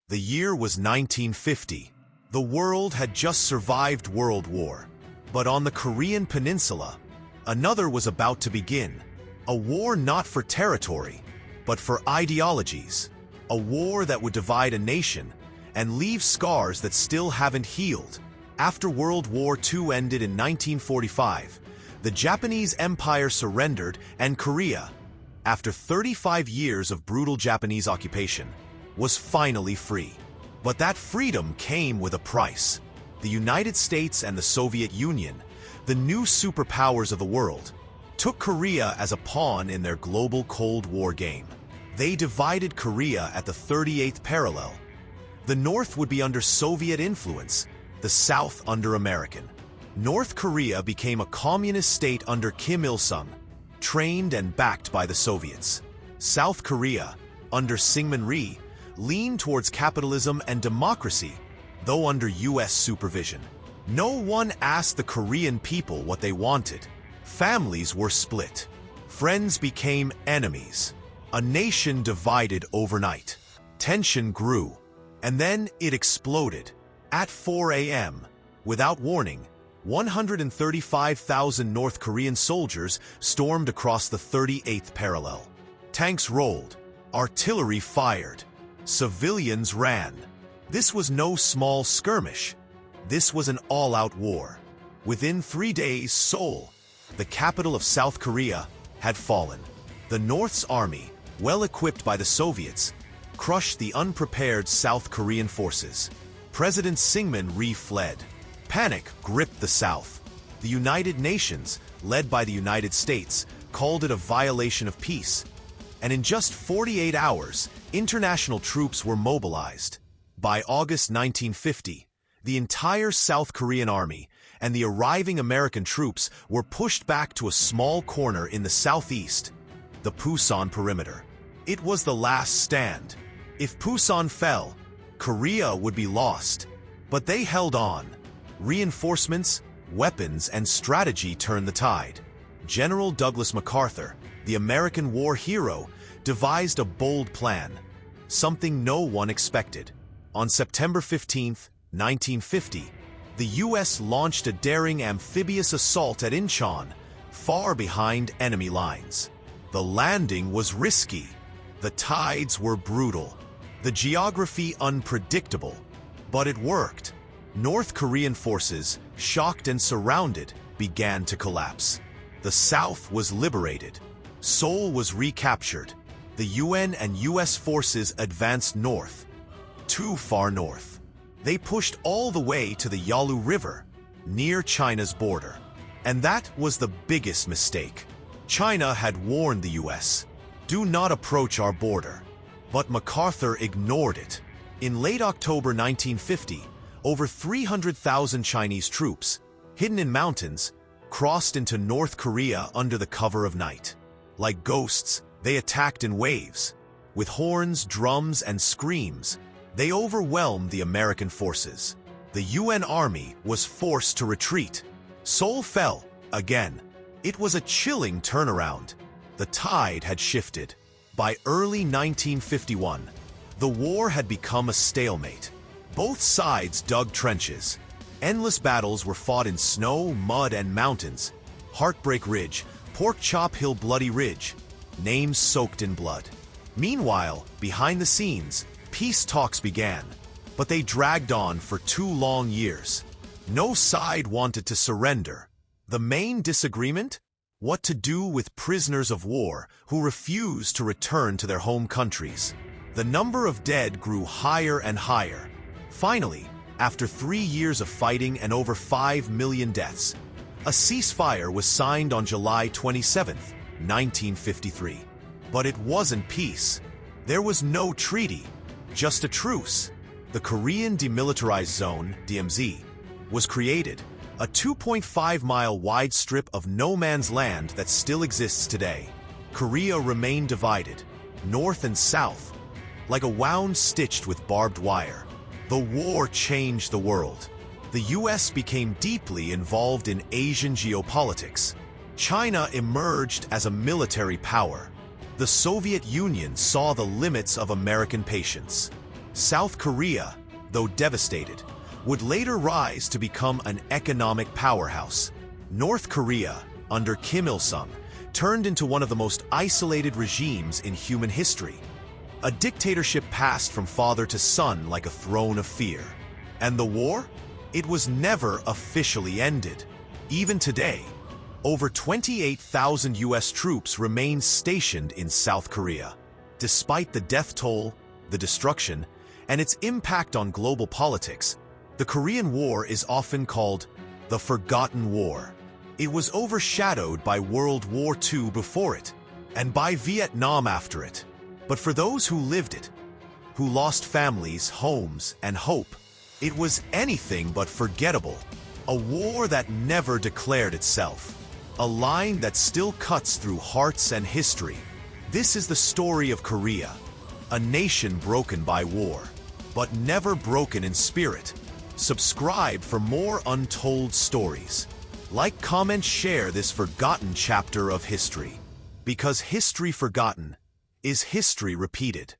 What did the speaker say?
The year was 1950. The world had just survived World War. But on the Korean Peninsula, another was about to begin. A war not for territory, but for ideologies. A war that would divide a nation and leave scars that still haven't healed. After World War II ended in 1945, the Japanese Empire surrendered and Korea, after 35 years of brutal Japanese occupation, was finally free. But that freedom came with a price. The United States and the Soviet Union, the new superpowers of the world, took Korea as a pawn in their global Cold War game. They divided Korea at the 38th parallel. The North would be under Soviet influence, the South under American. North Korea became a communist state under Kim Il-sung, trained and backed by the Soviets. South Korea, under Syngman Rhee, leaned towards capitalism and democracy, though under U.S. supervision. No one asked the Korean people what they wanted. Families were split. Friends became enemies. A nation divided overnight. Tension grew, and then it exploded. At 4 a.m., without warning, 135,000 North Korean soldiers stormed across the 38th parallel. Tanks rolled, artillery fired, civilians ran. This was no small skirmish. This was an all-out war. Within 3 days, Seoul, the capital of South Korea, had fallen. The North's army, well equipped by the Soviets, crushed the unprepared South Korean forces. President Syngman Rhee fled. Panic gripped the South. The United Nations, led by the United States, called it a violation of peace. And in just 48 hours, international troops were mobilized. By August 1950, the entire South Korean army and the arriving American troops were pushed back to a small corner in the southeast, the Pusan perimeter. It was the last stand. If Pusan fell, Korea would be lost. But they held on. Reinforcements, weapons, and strategy turned the tide. General Douglas MacArthur, the American war hero, devised a bold plan, something no one expected. On September 15, 1950, the U.S. launched a daring amphibious assault at Incheon, far behind enemy lines. The landing was risky. The tides were brutal. The geography unpredictable. But it worked. North Korean forces, shocked and surrounded, began to collapse. The South was liberated. Seoul was recaptured. The UN and US forces advanced north, too far north. They pushed all the way to the Yalu River, near China's border. And that was the biggest mistake. China had warned the US, "Do not approach our border." But MacArthur ignored it. In late October 1950, over 300,000 Chinese troops, hidden in mountains, crossed into North Korea under the cover of night. Like ghosts, they attacked in waves. With horns, drums, and screams, they overwhelmed the American forces. The UN army was forced to retreat. Seoul fell, again. It was a chilling turnaround. The tide had shifted. By early 1951, the war had become a stalemate. Both sides dug trenches. Endless battles were fought in snow, mud, and mountains. Heartbreak Ridge, Pork Chop Hill, Bloody Ridge, names soaked in blood. Meanwhile, behind the scenes, peace talks began, but they dragged on for 2 long years. No side wanted to surrender. The main disagreement? What to do with prisoners of war who refused to return to their home countries. The number of dead grew higher and higher. Finally, after 3 years of fighting and over 5 million deaths, a ceasefire was signed on July 27, 1953. But it wasn't peace. There was no treaty, just a truce. The Korean Demilitarized Zone, DMZ, was created, a 2.5-mile wide strip of no man's land that still exists today. Korea remained divided, north and south, like a wound stitched with barbed wire. The war changed the world. The US became deeply involved in Asian geopolitics. China emerged as a military power. The Soviet Union saw the limits of American patience. South Korea, though devastated, would later rise to become an economic powerhouse. North Korea, under Kim Il-sung, turned into one of the most isolated regimes in human history. A dictatorship passed from father to son like a throne of fear. And the war? It was never officially ended. Even today, over 28,000 US troops remain stationed in South Korea. Despite the death toll, the destruction, and its impact on global politics, the Korean War is often called the Forgotten War. It was overshadowed by World War II before it, and by Vietnam after it. But for those who lived it, who lost families, homes, and hope, it was anything but forgettable. A war that never declared itself. A line that still cuts through hearts and history. This is the story of Korea, a nation broken by war, but never broken in spirit. Subscribe for more untold stories. Like, comment, share this forgotten chapter of history. Because history forgotten is history repeated.